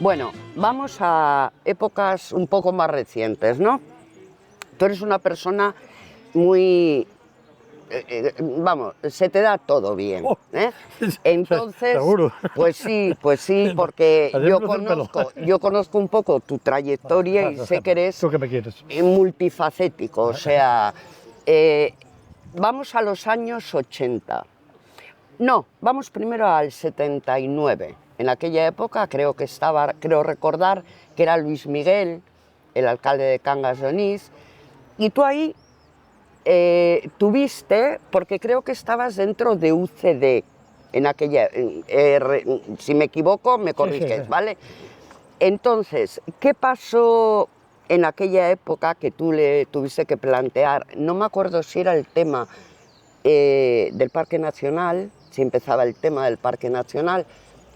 Bueno, vamos a épocas un poco más recientes, ¿no? Tú eres una persona muy... vamos, se te da todo bien, ¿eh? Entonces, seguro. pues sí, porque Ayer me crucé el pelo. yo conozco un poco tu trayectoria y sé que eres ¿Tú qué me quieres? multifacético, o sea, eh, vamos a los años 80. No, vamos primero al 79. En aquella época creo recordar que era Luis Miguel, el alcalde de Cangas de Onís, y tú ahí tuviste, porque creo que estabas dentro de UCD, en aquella, si me equivoco, me corriges, sí. ¿vale? Entonces, ¿qué pasó en aquella época que tú le tuviste que plantear? No me acuerdo si era el tema del Parque Nacional, si empezaba el tema del Parque Nacional.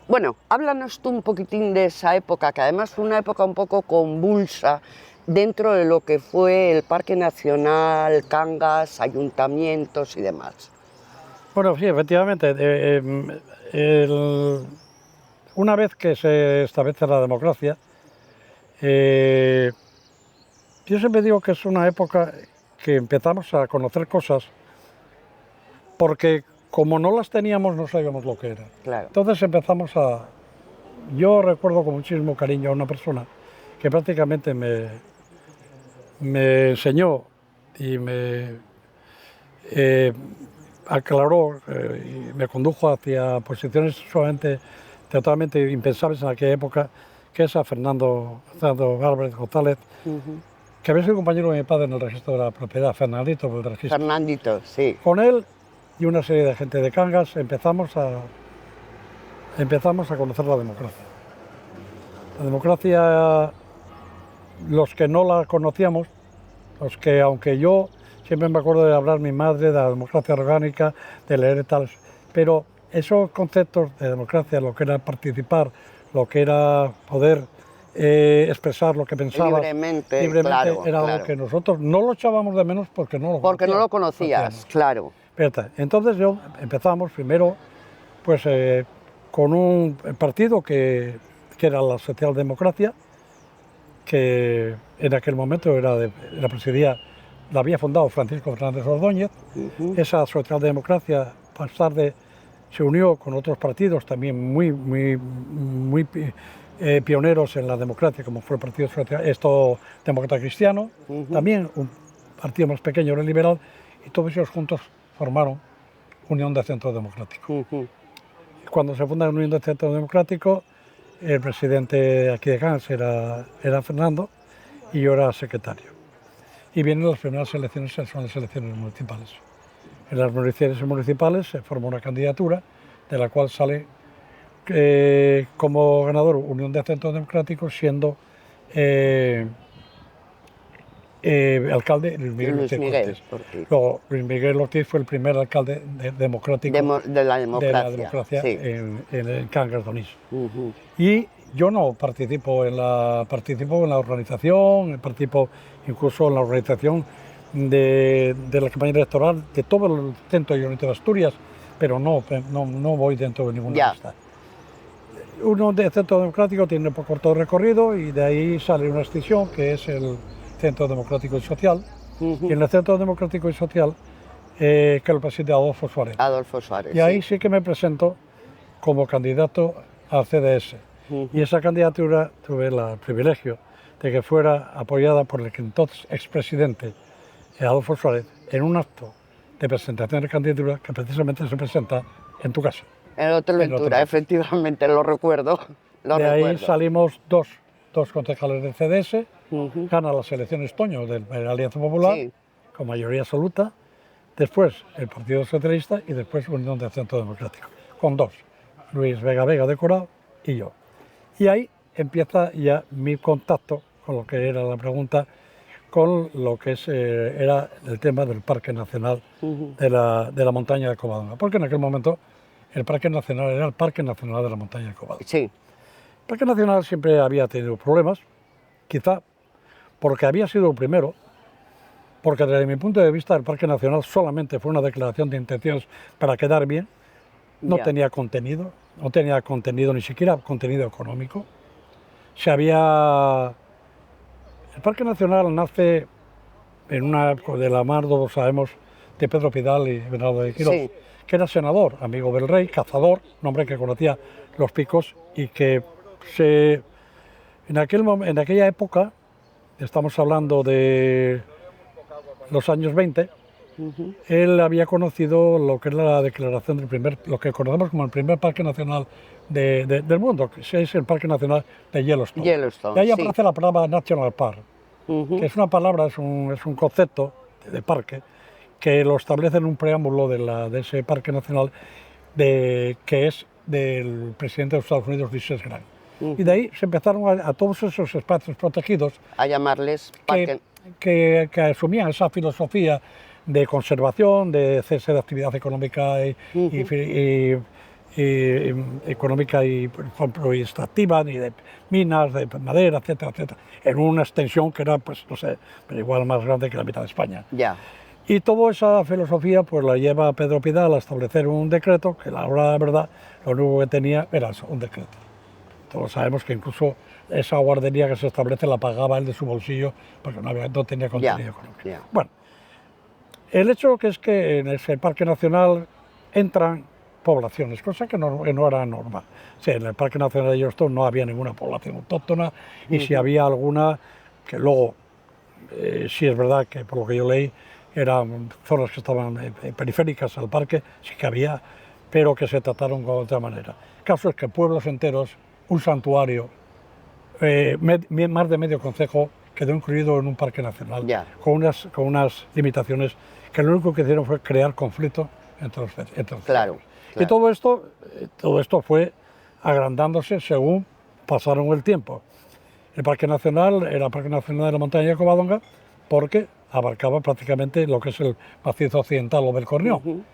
Bueno, háblanos tú un poquitín de esa época, que además fue una época un poco convulsa dentro de lo que fue el Parque Nacional, Cangas, ayuntamientos y demás. Bueno, sí, efectivamente. Una vez que se establece la democracia, yo siempre digo que es una época que empezamos a conocer cosas porque como no las teníamos no sabíamos lo que era. Claro. Entonces empezamos a... Yo recuerdo con muchísimo cariño a una persona que prácticamente me enseñó y me aclaró y me condujo hacia posiciones totalmente impensables en aquella época, que es a Fernando Álvarez González, que había sido compañero de mi padre en el registro de la propiedad, Fernandito del registro. Fernandito, sí. Con él y una serie de gente de Cangas empezamos a conocer la democracia. La democracia, los que no la conocíamos, los que, aunque yo siempre me acuerdo de hablar mi madre de la democracia orgánica, de leer tal, pero esos conceptos de democracia, lo que era participar, lo que era poder expresar lo que pensabas Libremente, claro, era algo que nosotros no lo echábamos de menos porque no lo conocías, claro. Entonces empezamos primero pues con un partido que era la socialdemocracia, que en aquel momento la presidía, la había fundado Francisco Fernández Ordóñez. Esa socialdemocracia más tarde se unió con otros partidos también muy pioneros en la democracia, como fue el Partido Demócrata Cristiano, también un partido más pequeño, era liberal, y todos ellos juntos formaron Unión de Centro Democrático. Cuando se funda la Unión de Centro Democrático, el presidente aquí de Cangas era Fernando y yo era secretario. Y vienen las primeras elecciones, son las elecciones municipales. En las elecciones municipales se forma una candidatura de la cual sale como ganador Unión de Centro Democrático, siendo alcalde Luis Miguel Ortiz. Luego, Luis Miguel Ortiz fue el primer alcalde democrático de la democracia sí. en Cangas de Onís. Y yo no participo participo en la organización, participo incluso en la organización de la campaña electoral de todo el centro y oriente de Asturias, pero no voy dentro de ninguna lista. Uno de Centro Democrático tiene un poco corto recorrido y de ahí sale una extinción que es el Centro Democrático y Social. Y en el Centro Democrático y Social que lo preside Adolfo Suárez. Adolfo Suárez. Y ahí sí que me presento como candidato al CDS. Y esa candidatura tuve el privilegio de que fuera apoyada por el entonces expresidente Adolfo Suárez en un acto de presentación de candidatura que precisamente se presenta en tu casa. En el Hotel Ventura, efectivamente, lo recuerdo. Ahí salimos dos concejales del CDS, gana las elecciones Toño de la Alianza Popular, con mayoría absoluta, después el Partido Socialista y después Unión de Centro Democrático, con dos, Luis Vega de Corao y yo. Y ahí empieza ya mi contacto con lo que era la pregunta, con lo que era el tema del Parque Nacional de la Montaña de Covadonga, porque en aquel momento el Parque Nacional era el Parque Nacional de la Montaña de Covadonga. Sí. El Parque Nacional siempre había tenido problemas, quizá porque había sido el primero, porque desde mi punto de vista el Parque Nacional solamente fue una declaración de intenciones para quedar bien, no tenía contenido, ni siquiera contenido económico. El Parque Nacional nace en una época de la mano, todos sabemos, de Pedro Pidal y Bernardo de Quirós, Sí. que era senador, amigo del rey, cazador, un hombre que conocía los picos y que en aquella época, estamos hablando de los años 20, él había conocido lo que es la declaración lo que conocemos como el primer parque nacional del mundo, que es el Parque Nacional de Yellowstone. Yellowstone, Y ahí sí. aparece la palabra National Park, que es una palabra, es un concepto de parque, que lo establece en un preámbulo de ese parque nacional, que es del presidente de los Estados Unidos, Ulysses Grant. Y de ahí se empezaron a todos esos espacios protegidos A llamarles parque. que asumían esa filosofía de conservación, de cese de actividad económica económica y, por ejemplo, extractiva, ni de minas, de madera, etcétera, etcétera, en una extensión que era, pues, no sé, pero igual más grande que la mitad de España. Ya. Y toda esa filosofía pues la lleva Pedro Pidal a establecer un decreto que, a la hora de la verdad, lo único que tenía era eso, un decreto. Todos sabemos que incluso esa guardería que se establece la pagaba él de su bolsillo porque no tenía contenido económico. Ya. Bueno, el hecho que es que en ese parque nacional entran poblaciones, cosa que no era normal. O sea, en el Parque Nacional de Yellowstone no había ninguna población autóctona y si había alguna, que luego, sí es verdad que por lo que yo leí, eran zonas que estaban periféricas al parque, sí que había, pero que se trataron de otra manera. El caso es que pueblos enteros, un santuario, más de medio concejo quedó incluido en un parque nacional, con unas limitaciones que lo único que hicieron fue crear conflicto entre los vecinos. Claro. Y todo esto fue agrandándose según pasaron el tiempo. El Parque Nacional era el Parque Nacional de la Montaña de Covadonga porque abarcaba prácticamente lo que es el macizo occidental o del Cornión.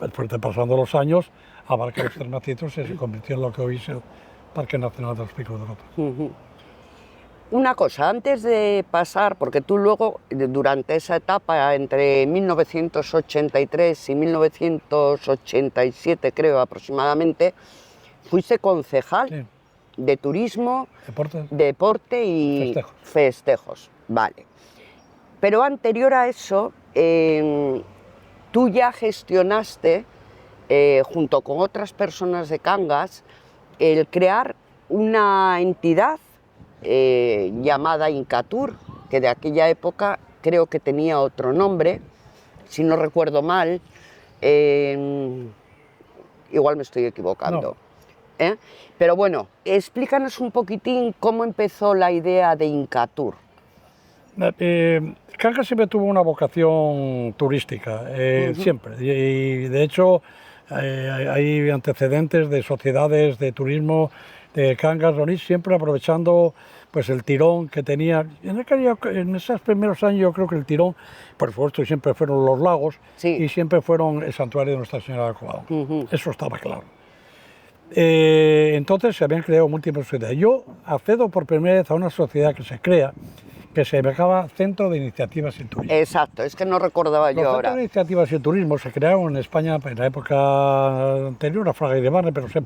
Después de pasando los años, abarca los tres macizos y se convirtió en lo que hoy es el Parque Nacional de los Picos de Europa. Una cosa, antes de pasar, porque tú luego, durante esa etapa, entre 1983 y 1987, creo aproximadamente, fuiste concejal de turismo, deporte y festejos. Vale. Pero anterior a eso, tú ya gestionaste, junto con otras personas de Cangas, el crear una entidad llamada Incatur, que de aquella época creo que tenía otro nombre, si no recuerdo mal, igual me estoy equivocando. No. Pero bueno, explícanos un poquitín cómo empezó la idea de Incatur. Cangas siempre tuvo una vocación turística, siempre, y de hecho hay antecedentes de sociedades de turismo de Cangas, Onís, siempre aprovechando pues el tirón que tenía. En esos primeros años yo creo que el tirón, por supuesto, siempre fueron los lagos y siempre fueron el santuario de Nuestra Señora de Covadonga. Eso estaba claro. Entonces se habían creado múltiples sociedades. Yo accedo por primera vez a una sociedad que se crea, que se llamaba Centro de Iniciativas en Turismo. Exacto, es que no recordaba yo ahora. Los Centros de Iniciativas en Turismo se crearon en España en la época anterior a Fraga y de Barne, pero se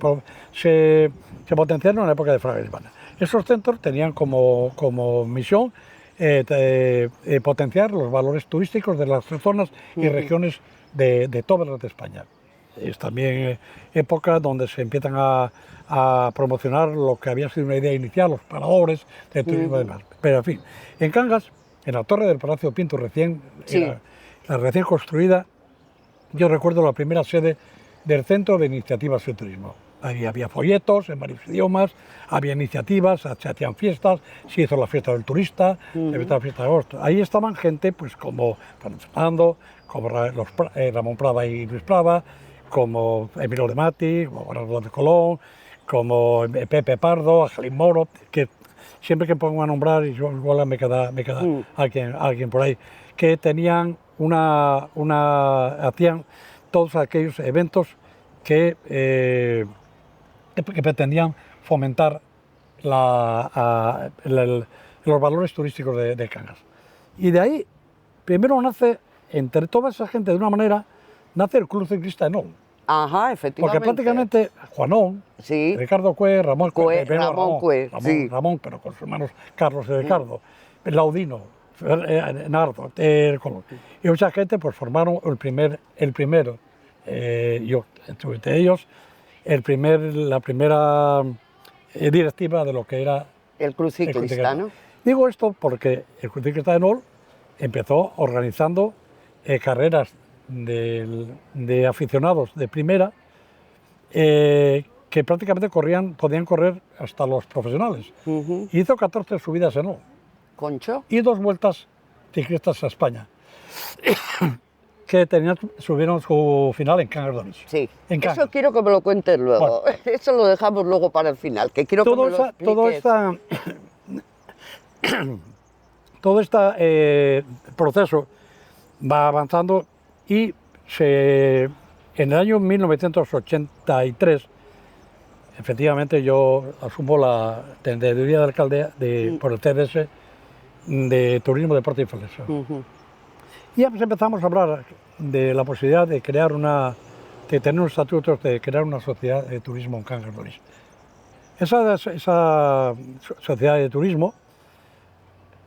potenciaron en la época de Fraga y de Barne. Esos centros tenían como misión potenciar los valores turísticos de las zonas y regiones de todas las de España. Es también época donde se empiezan a promocionar lo que había sido una idea inicial, los paradores de turismo y demás. Pero en fin, en Cangas, en la torre del Palacio Pinto, recién construida, yo recuerdo la primera sede del Centro de Iniciativas de Turismo. Ahí había folletos en varios idiomas, había iniciativas, se hacían fiestas, se hizo la fiesta del turista, se hizo la fiesta de agosto. Ahí estaban gente pues como Fernando, como Ramón Prada y Luis Prada, como Emilio de Mati, como Bernardo de Colón, como Pepe Pardo, Angelín Moro, que siempre que pongo a nombrar, igual me queda alguien por ahí, que tenían hacían todos aquellos eventos que pretendían fomentar los valores turísticos de Cangas. Y de ahí, primero nace, entre toda esa gente, de una manera, nace el Club Ciclista Enol. Ajá, efectivamente. Porque prácticamente Juanón, Sí. Ricardo Cue, Ramón Cue, Ramón Cue, sí. Ramón, pero con sus hermanos Carlos y Ricardo, Laudino, Nardo, Colón. Y mucha gente pues formaron el primero, yo estuve entre ellos, la primera directiva de lo que era El Club Ciclista, ¿no? Digo esto porque el Club Ciclista de Nol empezó organizando carreras de aficionados de primera que prácticamente podían correr hasta los profesionales. Hizo 14 subidas en Nol. Concho. Y 2 vueltas ciclistas a España, que subieron su final en Cangas d'Onís. Sí, en Cangas. Eso quiero que me lo cuentes luego. Bueno. Eso lo dejamos luego para el final, que quiero que me lo expliques. Todo este proceso va avanzando y en el año 1983, efectivamente, yo asumo la tendería de alcalde por el CDS de Turismo, Deporte y Federación. Y ya pues empezamos a hablar de la posibilidad de crear de tener unos estatutos, de crear una sociedad de turismo en Cangas d'Onís. Esa sociedad de turismo,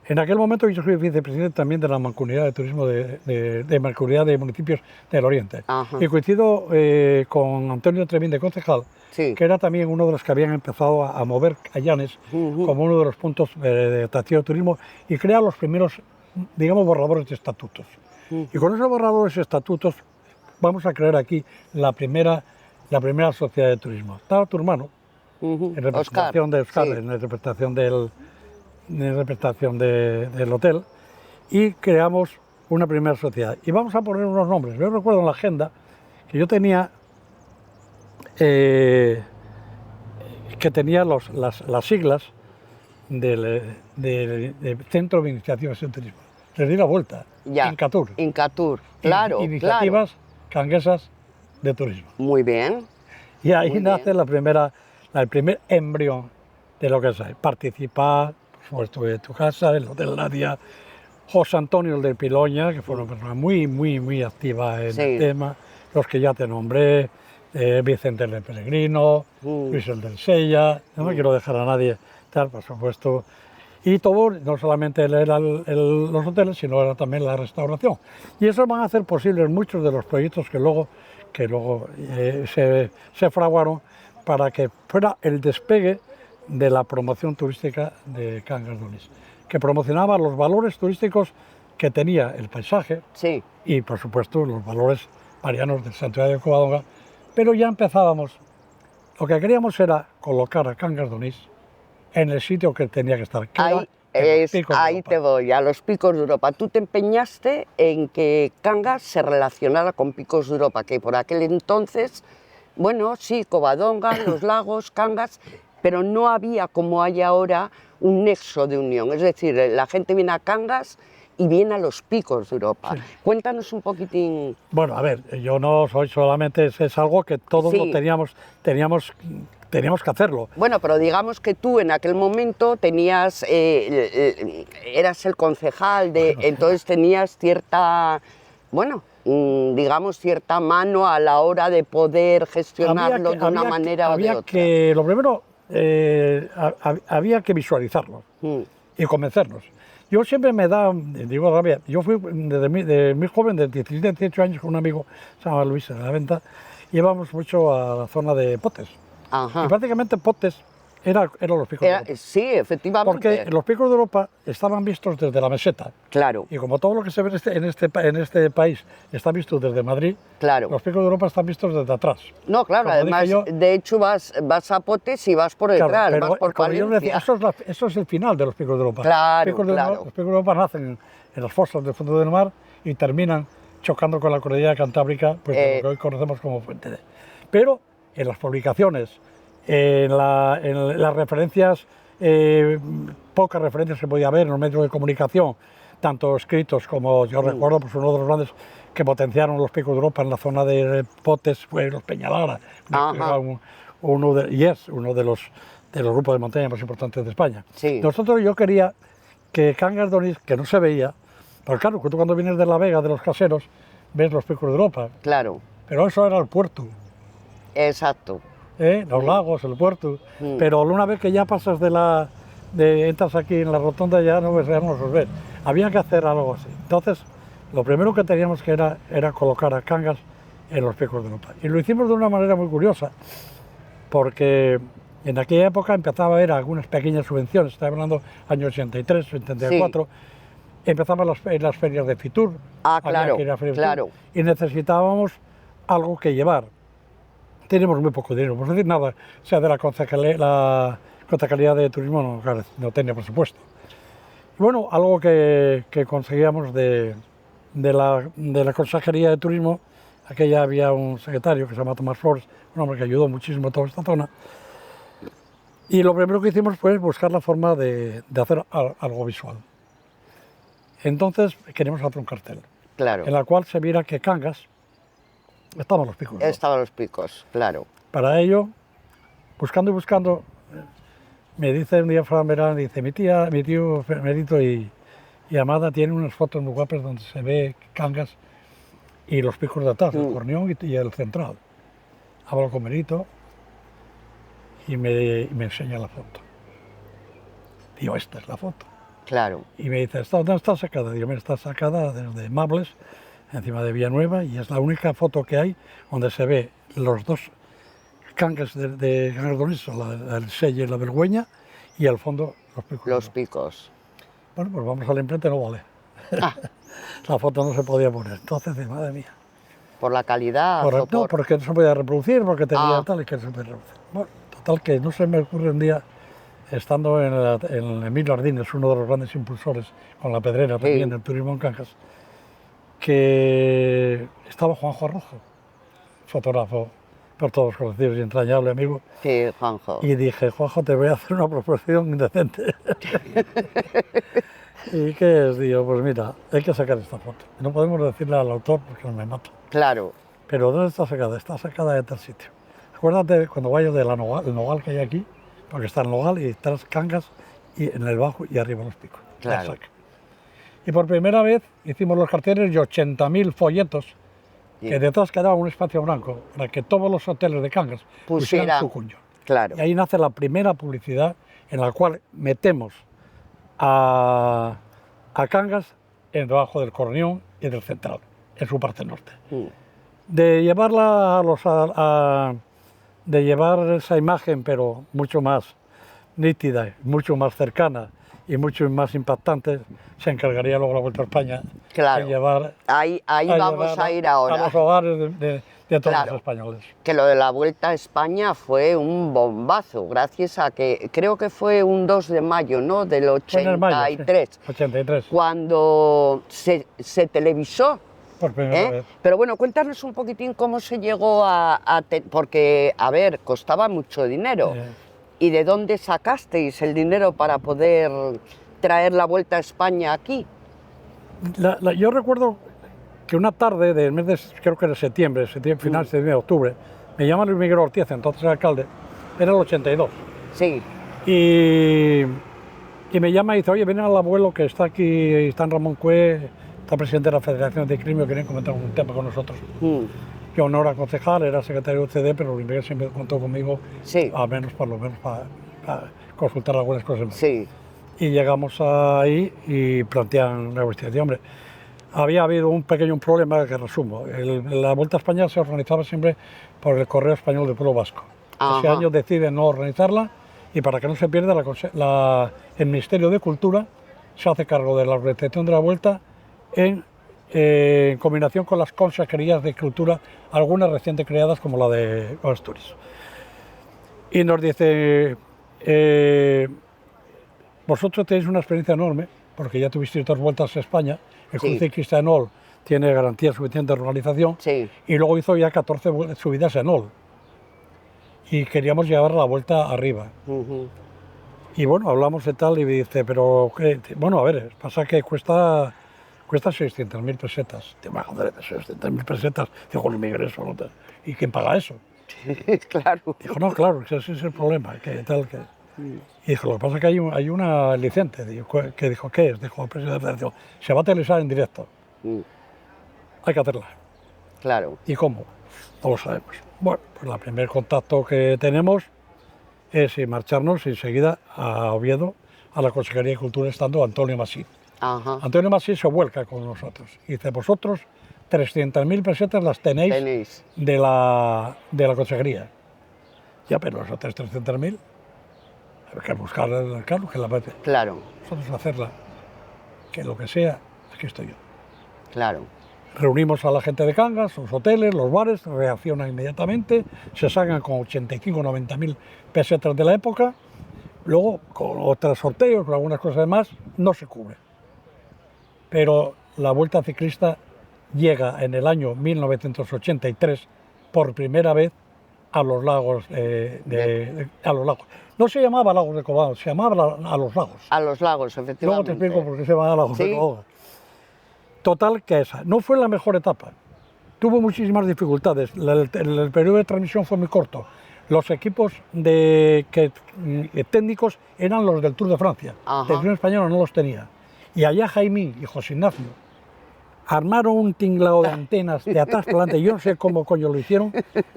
en aquel momento yo soy vicepresidente también de la Mancomunidad de Turismo de Mancomunidad de Municipios del Oriente. Ajá. Y coincido con Antonio Tremín de concejal, sí. que era también uno de los que habían empezado a mover a Llanes como uno de los puntos de atractivo de turismo y crear los primeros, digamos, borradores de estatutos. Y con esos borradores de estatutos vamos a crear aquí la primera sociedad de turismo. Estaba tu hermano, en representación de Oscar, sí. En representación del hotel, y creamos una primera sociedad. Y vamos a poner unos nombres. Yo recuerdo en la agenda que yo tenía que tenía las siglas del Centro de Iniciativas en Turismo. Les di la vuelta. Ya. Incatur. Incatur, claro. Iniciativas canguesas de turismo. Muy bien. Y ahí nace el primer embrión de lo que es participar, por supuesto, de tu casa, el Hotel Nadia, José Antonio el de Piloña, que fue una persona muy activa en el tema, los que ya te nombré, Vicente el de Peregrino, Luis el del Sella, no me quiero dejar a nadie, tal, por supuesto. Y todo, no solamente los hoteles, sino era también la restauración. Y eso van a hacer posibles muchos de los proyectos que luego se fraguaron para que fuera el despegue de la promoción turística de Cangas d'Onís, que promocionaba los valores turísticos que tenía el paisaje y, por supuesto, los valores marianos del santuario de Covadonga, pero ya empezábamos. Lo que queríamos era colocar a Cangas d'Onís en el sitio que tenía que estar. Ahí te voy, a los picos de Europa. Tú te empeñaste en que Cangas se relacionara con picos de Europa, que por aquel entonces, bueno, sí, Covadonga, los lagos, Cangas, pero no había, como hay ahora, un nexo de unión. Es decir, la gente viene a Cangas y viene a los picos de Europa. Sí. Cuéntanos un poquitín. Bueno, a ver, yo no soy solamente, es algo que todos lo teníamos que hacerlo. Bueno, pero digamos que tú en aquel momento tenías, eras el concejal, entonces tenías cierta, bueno, digamos cierta mano a la hora de poder gestionarlo de una manera o de otra. Lo primero, había que visualizarlo y convencernos. Yo siempre me da, digo rabia, yo fui de muy joven, de 17, 18 años, con un amigo, se llama Luis, de la Venta, íbamos mucho a la zona de Potes. Ajá. Y prácticamente Potes eran los picos de Europa. Sí, efectivamente. Porque los picos de Europa estaban vistos desde la meseta. Claro. Y como todo lo que se ve en este país está visto desde Madrid, claro, los picos de Europa están vistos desde atrás. No, claro, como además, de hecho vas a Potes y vas por detrás, claro, pero, vas por Palencia. Yo decía, eso es el final de los picos de Europa. Claro, los picos de Europa nacen en las fosas del fondo del mar y terminan chocando con la cordillera cantábrica, pues lo que hoy conocemos como Fuente de. Pero en las publicaciones, en las referencias, pocas referencias que podía haber en los medios de comunicación, tanto escritos como yo recuerdo, pues uno de los grandes que potenciaron los picos de Europa en la zona de Potes fue los Peñalara, uno de los grupos de montaña más importantes de España. Sí. Yo quería que Cangas d'Onís, que no se veía, porque claro, tú cuando vienes de La Vega, de los Caseros, ves los picos de Europa. Claro. Pero eso era el puerto. Exacto. Los lagos, el puerto. Pero una vez que ya pasas entras aquí en la rotonda ya no los ves. Había que hacer algo así. Entonces, lo primero que teníamos que era colocar a Cangas en los picos de Europa. Y lo hicimos de una manera muy curiosa, porque en aquella época empezaba a haber algunas pequeñas subvenciones, estoy hablando años 83, 84, empezaban las ferias de Fitur, Claro, que ir a ferias de claro. Fitur, y necesitábamos algo que llevar. Tenemos muy poco dinero, por decir nada, o sea, de la Concejalía de Turismo no tenía presupuesto. Y bueno, algo que conseguíamos de la Consejería de Turismo, aquella había un secretario que se llama Tomás Flores, un hombre que ayudó muchísimo a toda esta zona, y lo primero que hicimos fue buscar la forma de hacer algo visual. Entonces queríamos hacer un cartel, Claro. en la cual se viera que Cangas estaban los picos. Estaban los picos, claro. Para ello, buscando y buscando, me dice un día Fran Verán, dice, mi tío Merito y Amada tienen unas fotos muy guapas donde se ve Cangas y los picos de atrás, el Cornión y el Central. Hablo con Merito y me enseña la foto. Digo, esta es la foto. Claro. Y me dice, ¿dónde está sacada? Digo, mira, está sacada desde Mables, encima de Villanueva, y es la única foto que hay donde se ve los dos Cangas de Cangas de Onís, la del Selle y la Vergüeña, y al fondo los picos. Los picos. Bueno, pues vamos al imprenta, no vale. La foto no se podía poner, entonces, madre mía. ¿Por la calidad? No, porque no se podía reproducir, porque tenía tal y que no se podía reproducir. Bueno, total que no se me ocurre un día, estando en Emilio Ardines, uno de los grandes impulsores, con la Pedrera también, del turismo en Cangas, que estaba Juanjo Arrojo, fotógrafo por todos conocidos y entrañable amigo. Sí, Juanjo. Y dije, Juanjo, te voy a hacer una proposición indecente. ¿Y qué es? Digo, pues mira, hay que sacar esta foto. No podemos decirle al autor porque no me mata. Claro. Pero ¿dónde está sacada? Está sacada de tal sitio. Acuérdate cuando vayas de el nogal que hay aquí, porque está el nogal y estás Cangas y en el bajo y arriba los picos. Claro. Y por primera vez hicimos los carteles de 80.000 folletos, que detrás quedaba un espacio blanco para que todos los hoteles de Cangas pusieran su cuño. Claro. Y ahí nace la primera publicidad en la cual metemos a Cangas en debajo del Cornión y del Central, en su parte norte. De llevarla de llevar esa imagen, pero mucho más nítida, mucho más cercana y mucho más impactante, se encargaría luego la Vuelta a España Claro. de llevar Ahí vamos a ir ahora. A los hogares de todos Claro. los españoles. Que lo de la Vuelta a España fue un bombazo, gracias a que creo que fue un 2 de mayo, ¿no? Del 83. Sí, 83. Cuando se televisó. Por primera vez. Pero bueno, cuéntanos un poquitín cómo se llegó porque, a ver, costaba mucho dinero. ¿Y de dónde sacasteis el dinero para poder traer la Vuelta a España aquí? Yo recuerdo que una tarde del mes de, creo que era septiembre, final de octubre, me llama Luis Miguel Ortiz, entonces alcalde, era el 82. Sí. Y me llama y dice, oye, ven al abuelo que está aquí, está en Ramón Cue, está presidente de la Federación de Crimio, quieren comentar un tema con nosotros. Yo no era concejal, era secretario de UCD, pero Luis Miguel siempre contó conmigo, al menos por lo menos para consultar algunas cosas. Sí. Y llegamos ahí y plantean la cuestión. Y, hombre, había habido un pequeño problema que resumo. La Vuelta a España se organizaba siempre por el Correo Español del Pueblo Vasco. Ese año deciden no organizarla y para que no se pierda, el Ministerio de Cultura se hace cargo de la organización de la Vuelta en combinación con las consejerías de cultura, algunas recientes creadas como la de Asturias. Y nos dice, vosotros tenéis una experiencia enorme, porque ya tuvisteis 2 vueltas a España, el Club Ciclista Enol tiene garantía suficiente de organización, y luego hizo ya 14 subidas en Enol. Y queríamos llevar la vuelta arriba. Y bueno, hablamos de tal y me dice, pero bueno, a ver, pasa que cuesta 600.000 pesetas. Te va a joder, 600.000 pesetas. Dijo, Luis Miguel, eso no te... ¿Y quién paga eso? Claro. Dijo, no, claro, ese es el problema. Y dijo, lo que pasa es que hay una licencia. Que dijo, ¿qué es? Dijo el presidente de la Federación, se va a televisar en directo. Hay que hacerla. Claro. ¿Y cómo? No lo sabemos. Bueno, pues el primer contacto que tenemos es marcharnos enseguida a Oviedo, a la Consejería de Cultura, estando Antonio Masí. Ajá. Antonio Masí se vuelca con nosotros y dice, vosotros 300.000 pesetas las tenéis de la consejería. Ya, pero esas 300.000, hay que buscar, claro, que la Claro, nosotros hacerla, que lo que sea, aquí estoy yo. claro. Reunimos a la gente de Cangas, los hoteles, los bares, reaccionan inmediatamente, se sacan con 85 o 90.000 pesetas de la época, luego con otros sorteos, con algunas cosas más, no se cubre. Pero la Vuelta Ciclista llega en el año 1983 por primera vez a los lagos a los lagos. No se llamaba Lagos de Covadonga, se llamaba a los lagos. A los lagos, efectivamente. Luego te explico por qué se llama Lagos de Covadonga. Total, que esa no fue la mejor etapa. Tuvo muchísimas dificultades. El periodo de transmisión fue muy corto. Los equipos técnicos eran los del Tour de Francia. Televisión Española no los tenía. Y allá Jaimín y José Ignacio armaron un tinglado de antenas de atrás para adelante. Yo no sé cómo coño lo hicieron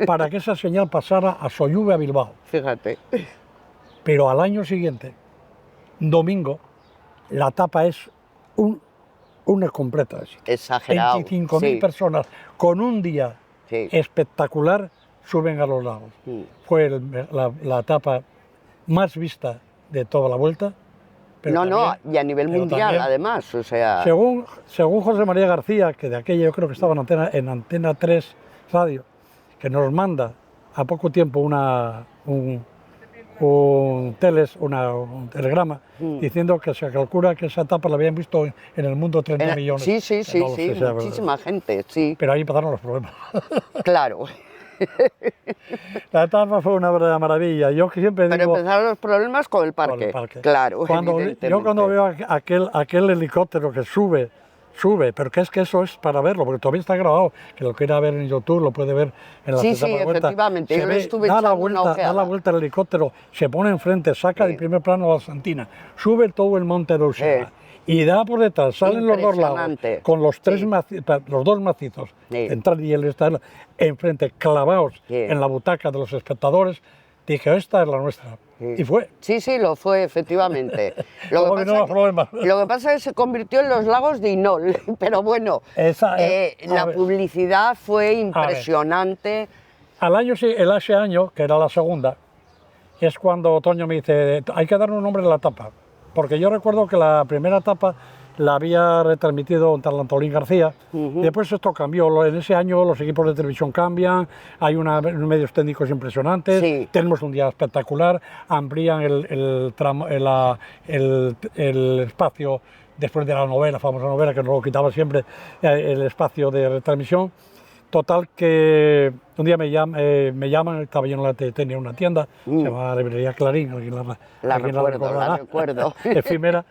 para que esa señal pasara a Soyuve, a Bilbao. Fíjate. Pero al año siguiente, domingo, la etapa es una completa. Exagerado. 25.000 personas con un día espectacular suben a los lagos. Fue la etapa más vista de toda la vuelta. Pero y a nivel mundial también, además, o sea... Según José María García, que de aquella yo creo que estaba en Antena 3 Radio, que nos manda a poco tiempo un telegrama diciendo que se calcula que esa etapa la habían visto en el mundo 30 millones. Sí, muchísima gente, sí. Pero ahí empezaron los problemas. Claro. La etapa fue una verdadera maravilla. Yo siempre digo... Pero empezaron los problemas con el parque. Claro, yo cuando veo aquel helicóptero que sube, pero que eso es para verlo, porque todavía está grabado, que lo quiera ver en YouTube, lo puede ver en la Sí, efectivamente, yo lo estuve echando da la vuelta el helicóptero, se pone enfrente, saca de primer plano a la Santina, sube todo el monte de Usera. Y da por detrás, salen los dos lagos, con los dos macizos, central y el estar enfrente, clavados en la butaca de los espectadores. Dije, esta es la nuestra. Y fue. Sí, lo fue, efectivamente. Lo que pasa es que se convirtió en los lagos de Inol, pero bueno, la publicidad fue impresionante. Ese año, que era la segunda, es cuando Toño me dice, hay que darle un nombre a la etapa. Porque yo recuerdo que la primera etapa la había retransmitido Antolín García, y después esto cambió. En ese año los equipos de televisión cambian, hay unos medios técnicos impresionantes, tenemos un día espectacular, amplían el espacio después de la novela, famosa novela, que nos lo quitaba siempre el espacio de retransmisión. Total, que un día me llaman, estaba yo tenía una tienda, se llamaba Librería Clarín, la recuerdo. Efímera,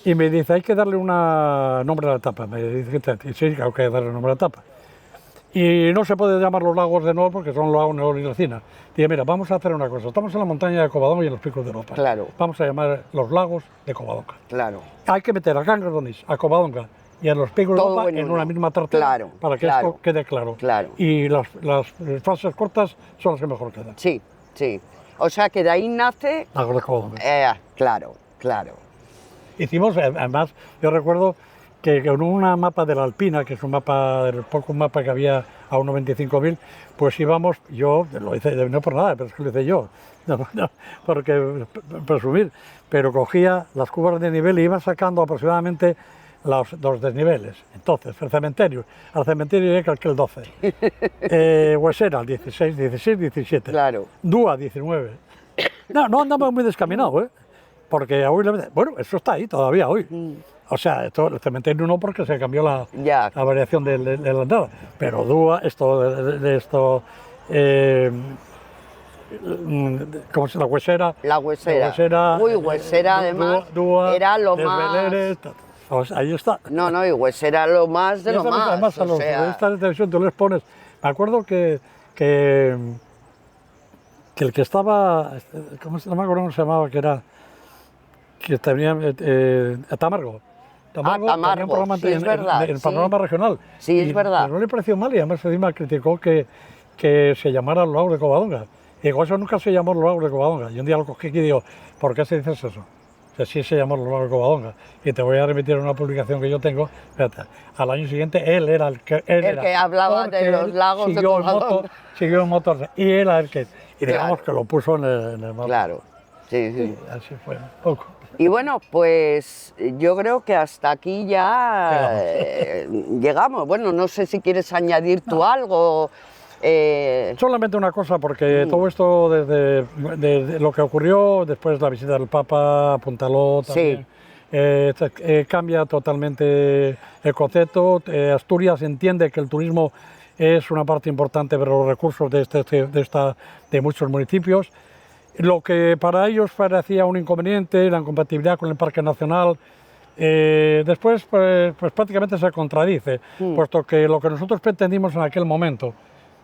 y me dice, hay que darle un nombre a la etapa. Me dice, sí, hay que darle un nombre a la etapa. Y no se puede llamar los lagos de Nor porque son los lagos Nor y Lacina. Dije, mira, vamos a hacer una cosa, estamos en la montaña de Covadonga y en los picos de Europa. Claro. Vamos a llamar los lagos de Covadonga. Claro. Hay que meter a Cangas, a Covadonga y a los picos de Europa en una misma tartera para que esto quede claro. Y las frases cortas son las que mejor quedan. Sí. O sea que de ahí nace... Lagos de Covadonga. Claro. Hicimos, además, yo recuerdo que con una mapa de la Alpina, que es un mapa, de los pocos mapas que había a unos 25.000, pues íbamos, yo lo hice, no por nada, pero es que lo hice yo, no porque presumir, pero cogía las curvas de nivel y iba sacando aproximadamente los desniveles. Entonces, al cementerio llega el 12, Huesera el 16, 17, Dúa 19. No andamos muy descaminados, porque hoy, bueno, eso está ahí todavía hoy. O sea, el cementerio no, porque se cambió la variación de la entrada, pero Dúa, ¿cómo se llama? Huesera. La Huesera. Uy, Huesera además era lo más... Pues ahí está. No, y Huesera lo más de lo más. Además, a los periodistas de televisión tú les pones... Me acuerdo que el que estaba... ¿Cómo se llamaba? Que tenía Tamargo. Tamargo, tenía un programa es verdad. en el panorama regional. Sí, es verdad. No le pareció mal, y además encima criticó que que se llamara Los Lagos de Covadonga. Y digo, eso nunca se llamó Los Lagos de Covadonga. Y un día lo cogí y digo, ¿por qué se dice eso? Que sí se llamó Los Lagos de Covadonga. Y te voy a remitir a una publicación que yo tengo. Fíjate, al año siguiente él era el que... El que hablaba de los lagos de Covadonga. Siguió en motor. Y él era el que... Y digamos que lo puso en el mapa. Claro, sí, sí. Y así fue, un poco. Y bueno, pues yo creo que hasta aquí ya llegamos. Bueno, no sé si quieres añadir tú algo. Solamente una cosa, porque todo esto desde lo que ocurrió, después la visita del Papa, apúntalo también, cambia totalmente el concepto. Asturias entiende que el turismo es una parte importante de los recursos de muchos municipios. Lo que para ellos parecía un inconveniente, la incompatibilidad con el Parque Nacional, después pues prácticamente se contradice, puesto que lo que nosotros pretendimos en aquel momento,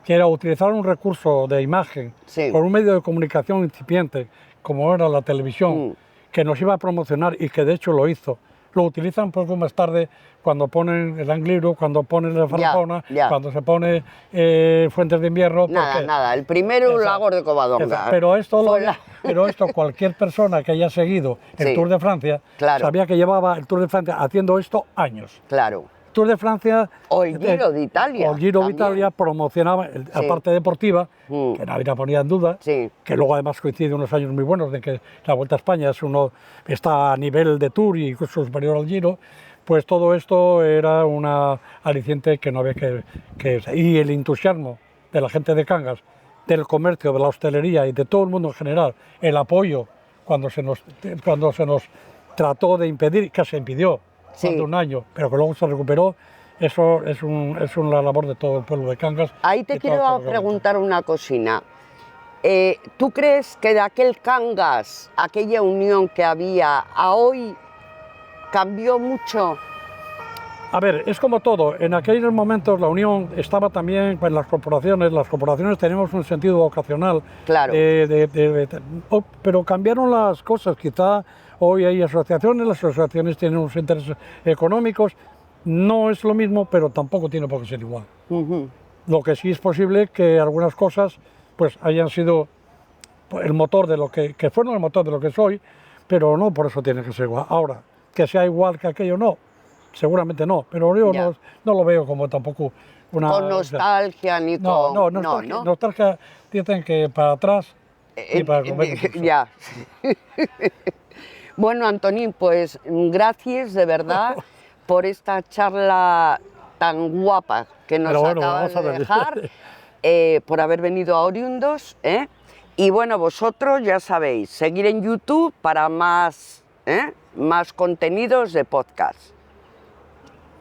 que era utilizar un recurso de imagen por un medio de comunicación incipiente, como era la televisión, que nos iba a promocionar y que de hecho lo hizo. Lo utilizan poco más tarde cuando ponen el Angliru, cuando ponen la Farfona, cuando se pone Fuentes de Invierno. Nada, el primero Lagos de Covadonga. Pero esto cualquier persona que haya seguido el Tour de Francia sabía que llevaba el Tour de Francia haciendo esto años. Claro. Tour de Francia o el Giro de Italia. O el Giro de Italia promocionaba la parte deportiva, que nadie la ponía en duda, que luego además coincide unos años muy buenos de que la Vuelta a España está a nivel de Tour y incluso superior al Giro. Pues todo esto era una aliciente que no había y el entusiasmo de la gente de Cangas, del comercio, de la hostelería y de todo el mundo en general, el apoyo cuando se nos trató de impedir, que se impidió, durante un año, pero que luego se recuperó, eso es una labor de todo el pueblo de Cangas. Ahí te quiero preguntar una cosina. ¿Tú crees que de aquel Cangas, aquella unión que había, a hoy cambió mucho? A ver, es como todo, en aquellos momentos la unión estaba también en las corporaciones tenemos un sentido vocacional, claro. Pero cambiaron las cosas, quizá hoy hay asociaciones, las asociaciones tienen unos intereses económicos, no es lo mismo, pero tampoco tiene por qué ser igual. Lo que sí es posible que algunas cosas pues hayan sido el motor de lo que fueron el motor de lo que soy, pero no por eso tiene que ser igual. Ahora, que sea igual que aquello, no. Seguramente no, pero yo no lo veo como tampoco una... Con nostalgia ni con... No, nostalgia dicen que para atrás y para comer. Ya. Bueno, Antonín, pues gracias de verdad por esta charla tan guapa que nos acabas de dejar, por haber venido a Oriundos, y bueno, vosotros ya sabéis, seguir en YouTube para más contenidos de podcast.